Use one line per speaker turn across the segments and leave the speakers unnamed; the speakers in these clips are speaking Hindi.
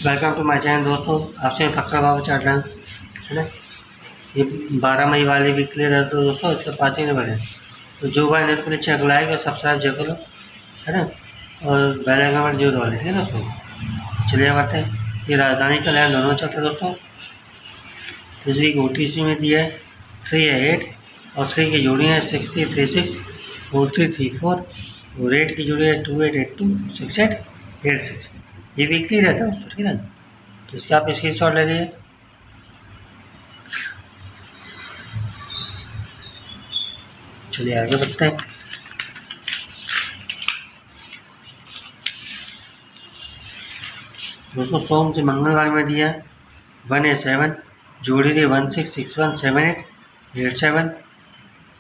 वेलकम टू माय चैनल दोस्तों। आपसे फक्का बाबा चाट रहा है ना। ये 12 मई वाले वीकली रहते तो दोस्तों इसका 5 ही नंबर है। तो जो भाई नेट को नीचे लाइक और सब्सक्राइब जरूर करो, है ना, और बेल आइकन पर जरूर दबा ठीक है दोस्तों। चलिए बात है, ये राजधानी का लैंड दोनों चलते हैं दोस्तों। इस वीक OTC में दिया है 3 है 8 और 3 की जोड़ी है 6336 4334 और 8 की जोड़ी है 2882 6886। ये वीकली रहता है दोस्तों, ठीक है ना। तो इसका आप स्क्रीन शॉट ले लीजिए। चलिए आगे बढ़ते हैं। दोस्तों सोम से मंगलवार में दिया 1 है 7, जोड़ी दी 16617887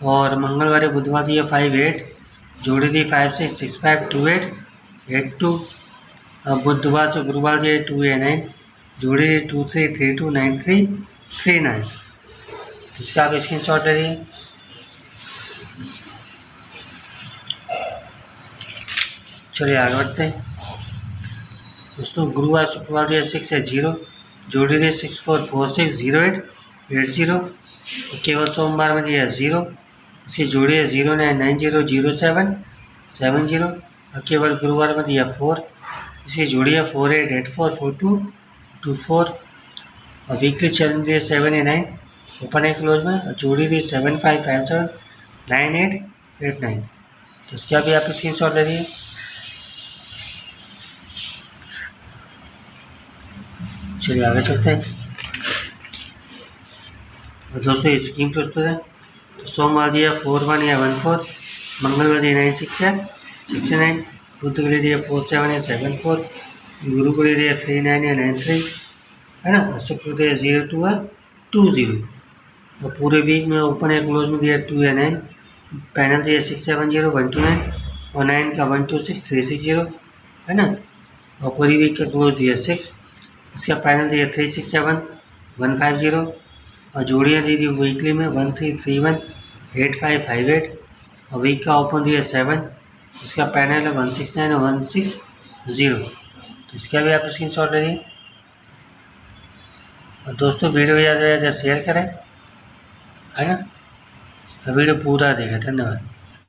और मंगलवार बुधवार दिया 5 8, जोड़ी दी 56652882। बुधवार से गुरुवार दिए 2 है 9, जोड़ी दी 23329339। इसका आप स्क्रीन शॉट ले लीजिए। चलिए आगे बढ़ते हैं दोस्तों। गुरुवार शुक्रवार दिया 6 है 0, जोड़ी दी 64460880। केवल सोमवार में दिया 0, इसकी जोड़ी है 09900770 और केवल गुरुवार में दिया 4, इसकी जोड़ी है 48844224 और वीकली चैलेंज दिए 7 है 9 ओपन है क्लोज में और जोड़ी दी 75579889। तो इसका भी आप स्क्रीन शॉट ले लीजिए। चलिए आगे चलते हैं दोस्तों। स्कीम प्रस्तुत है। तो सोमवार दिया 41 या 14, मंगलवार दिया 96 है 69, बुध के लिए दिया 47 या 74, गुरु के लिए दिया 39 या 93, है ना, शुक्र दिया 02 है 20 और पूरे वीक में ओपन या क्लोज में दिया 2 या 9, पैनल दिया 670129 और 9 का 126360, है ना, और पूरी वीक का क्लोज दिया 6, इसका पैनल दिया 367150 और जोड़ियाँ दी थी वीकली में 13318558 और वीक का ओपन दिया 7, इसका पैनल है 169 और 160। तो इसका भी आप स्क्रीन शॉट ले लीजिए और दोस्तों वीडियो ज़्यादा से ज़्यादा शेयर करें, है ना, वीडियो पूरा देखें। धन्यवाद।